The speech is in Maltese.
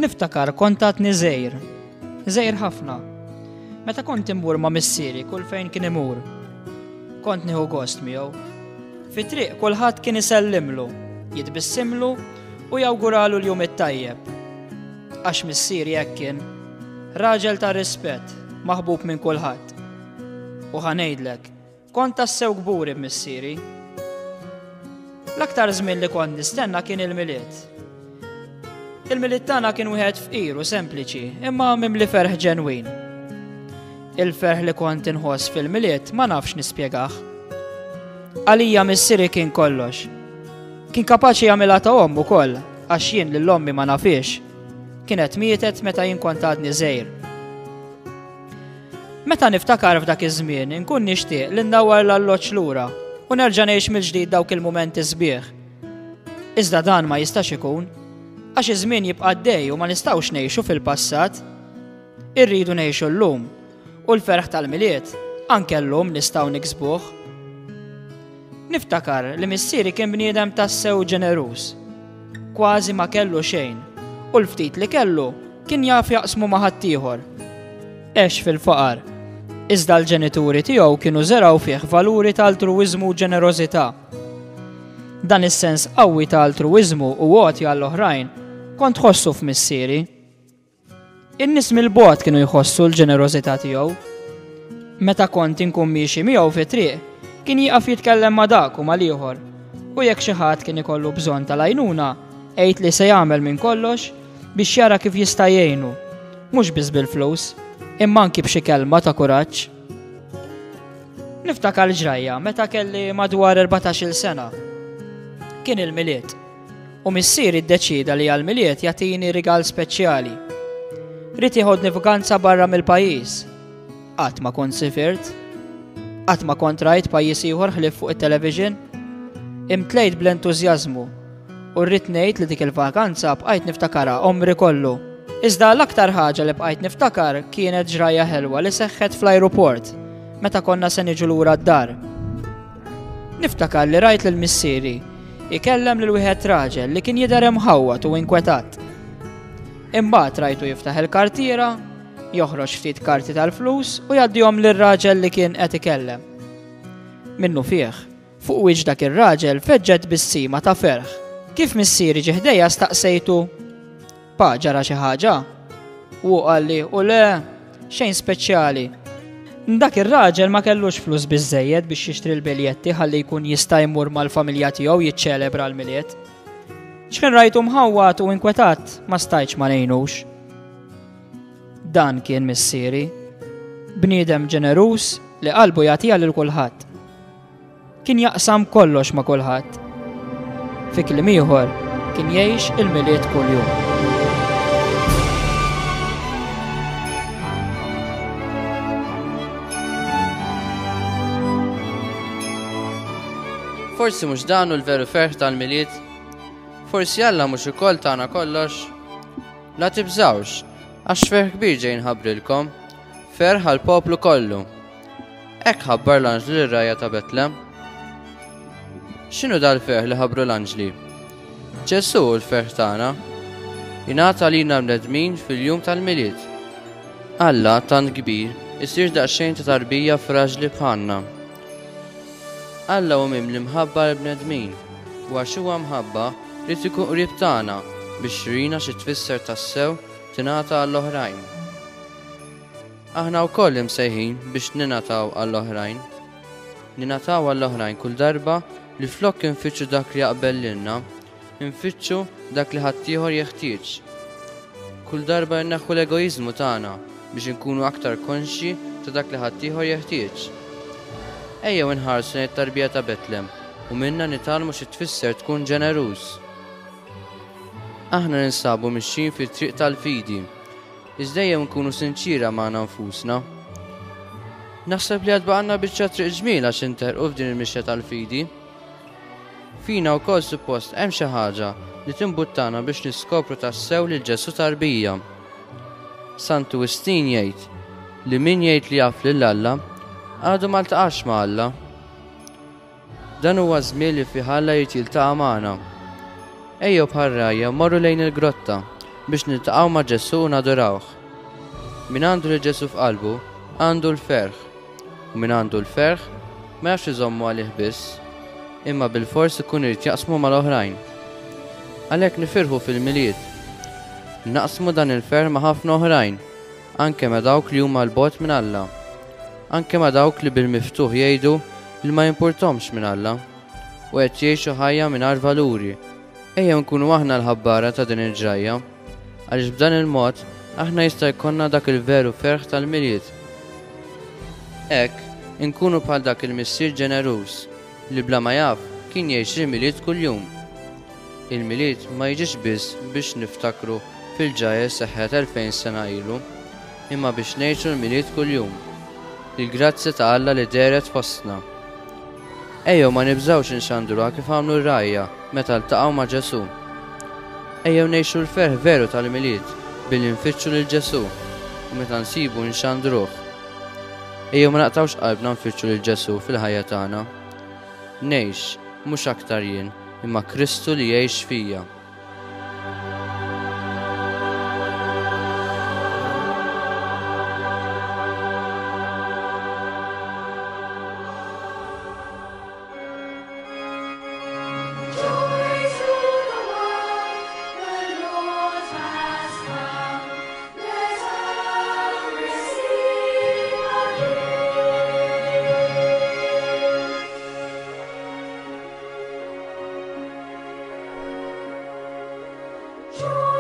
Niftakar kont għadni żgħir ħafna. Meta kont immur ma' missieri kull fejn kien imur. Kont nieħu gost miegħu. Fit-triq kulħadd kien isellimlu, jitbissimlu u jawguralu l-jum it-tajjeb. Għax missieri hekk kien, raġel ta' rispett, maħbub minn kulħadd. U ħanejdlek, kont tassew gburi b'missieri. L-aktar żmien li kont nistenna kien il-miliet. Il-miliet tagħna kien wieħed fqir u sempliċi, imma mimli ferħ ġenwin. Il-ferħ li kont inħoss fil-miliet ma nafx nispjegah. Għalija missieri kien kollox. Kien kapaċi jagħmilha ta' omm ukoll, għax jien lil ommi ma nafix. Kienet mietet meta jien kont għadni żgħir. Meta niftakar f'dak iż-żmien inkun nixtieq li ndawwar l-alloġġ lura u nerġa' ngħix mill-ġdid dawk il-mumenti sbieħ. Iżda dan ma jistax ikun, għax iż-żmien jibqa' għaddej u ma nistgħux ngħixu fil-passat. Irridu ngħixu llum u l-ferħ tal-miliet anke llum nistgħu niksbuh. Niftakar li missieri kien bniedem tassew ġeneruż. Kważi ma kellu xejn u l-ftit li kellu kien jaf jaqsmu ma' ħaddieħor. Għex fil-faqar. Iżda l-ġenituri tiegħu kienu żeraw fih valuri ta' altruiżmu u ġenerożità. Dan is-sens qawwi ta' altruiżmu u għotja għall-oħrajn kont ħossu f'missieri. In-nies mill-bogħod kienu jħossu l-ġenerożità tiegħu. Meta kont inkun miexi miegħu fit-triq, kien jieqaf jitkellem ma' dak u mal-ieħor. U jekk xi ħadd kien ikollu bżonn tal-għajnuna, għid li se jagħmel minn kollox biex jara kif jista' jgħinu, mhux biss bil-flus, imma anki b'xi kelma ta' kuraġġ. Niftakar ġrajja meta kelli madwar 14-il sena. Kien il-miliet. U missieri ddeċida li għall-miliet jagħtini rigal speċjali. Rid jieħodni f'vakanza barra mill-pajjiż. Qatt ma kont sifirt. Qatt ma kont rajt pajjiż ieħor ħlief fuq it-television. Imtlejt bl-entużjażmu u rrid ngħid li dik il-vakanza bqajt niftakarha omri kollu. Iżda l-aktar ħaġa li bqajt niftakar kienet ġrajja ħelwa li seħħet fl-ajruport meta konna se niġu lura d-dar. Niftakar li rajt lil missieri ikellem lil wieħed raġel li kien jidher imħawwad u inkwetat. Imbagħad rajtu jiftaħ il-kartiera, joħroġ ftit karti tal-flus u jgħaddihom lir-raġel li kien qed ikellem. Minnu fih, fuq wiġġ dak ir-raġel feġġet bis-sima ta' ferħ. Kif missieri ġie ħdejja staqsejtu: "Pa, ġara xi ħaġa?" U qalli: "U le, xejn speċjali." Dak ir-raġel ma kellux flus biżżejjed biex jixtri l-biljetti ħalli jkun jista' jmur mal-familja tiegħu jiċċelebra l-miliet. X'kien rajtu mħawwad u inkwetat ma stajtx ma ngħinux. Dan kien missieri, bniedem ġeneruż li qalbu jagħtiha lil kulħadd. Kien jaqsam kollox ma' kulħadd. Fi kliem ieħor kien jgħix il-miliet kuljum. Forsi mhux dan hu l-veru ferħ tal-miliet? Forsi Alla mhux ukoll tagħna kollox? La tibżawx, għax ferħ kbir ġej nħabbrilkom, ferħ għall-poplu kollu. Hekk ħabbar l-anġli lir-rajja ta' Betlem. X'inhu dal-ferħ li ħabbru l-anġli? Ġesu hu l-ferħ tagħna. Jingħata lilna bnedmin fil-jum tal-miliet. Alla tant kbir isir daqsxejn ta' tarbija fraġli bħalna. Alla hu mimli mħabba l-bnedmin u għax huwa mħabba rid ikun qrib tagħna biex jurina xi tfisser tassew tingħata għall-oħrajn. Aħna wkoll imsejħin biex ningħataw għall-oħrajn. Ningħataw għall-oħrajn kull darba li flokk infittxu dak li jaqbel lilna, infittxu dak li ħaddieħor jeħtieġ. Kull darba nneħħu l-egoiżmu tagħna biex inkunu aktar konxji ta' dak li ħaddieħor jeħtieġ. Ejjew inħarsu lejn it-tarbija ta' Betlem u minnha nitalmu xi tfisser tkun ġeneruż. Aħna ninsabu mixjin fit-triq tal-fidi, iżda ejjew nkunu sinċira magħna nfusna. Naħseb li għadbaqna biċċa triq ġmiela x'interqu f'din il-mixja tal-fidi. Fina wkoll suppost hemm xi ħaġa li timbuttana biex niskopru tassew lil Ġesu tarbija. Sant Wistin jgħid li min jgħid li jaf lil Alla għadu ma ltaqax ma' Alla. Dan huwa żmien li fih Alla jrid jiltaqa' magħna. Ejjew bħal rajja mmorru lejn il-grotta, biex niltaqgħu ma' Ġesu u nadorawh. Min għandu li Ġesu f'qalbu għandu l-ferħ, u min għandu l-ferħ ma jafx iżommu għalih biss, imma bil-fors ikun irid jaqsmu mal-oħrajn. Għalhekk nifirħu fil-miliet. Naqsmu dan il-ferħ ma' ħafna oħrajn, anke ma' dawk li huma l-bogħod minn Alla, anke ma' dawk li bil-miftuħ jgħidu li ma jimpurtomx minn Alla u qed jgħixu ħajja mingħajr valuri. Ejjew nkunu aħna l-ħabbara ta' din il-ġrajja, għaliex b'dan il-mod aħna jista' jkollna dak il-veru ferħ tal-miliet. Hekk inkunu bħal dak il-missier ġeneruż li bla ma jaf kien jgħix il-miliet kuljum. Il-miliet ma jiġix biss biex niftakru fil-ġajja seħħet 2000 sena ilu, imma biex ngħixu l-miliet kuljum. Il-grazzi ta' Alla li deret fostna. Ejjew ma nibżawx inxandruha kif għamlu r-rajja meta ltaqgħu ma' Ġesu. Ejjew ngħixu l-ferħ veru tal-miliet billi nfittxu lil Ġesu u meta nsibu nxandruh. Ejjew ma naqtawx qalbna nfittxu lil Ġesu fil-ħajja tagħna. Ngħix mhux aktar jien, imma Kristu li jgħix fija. Joy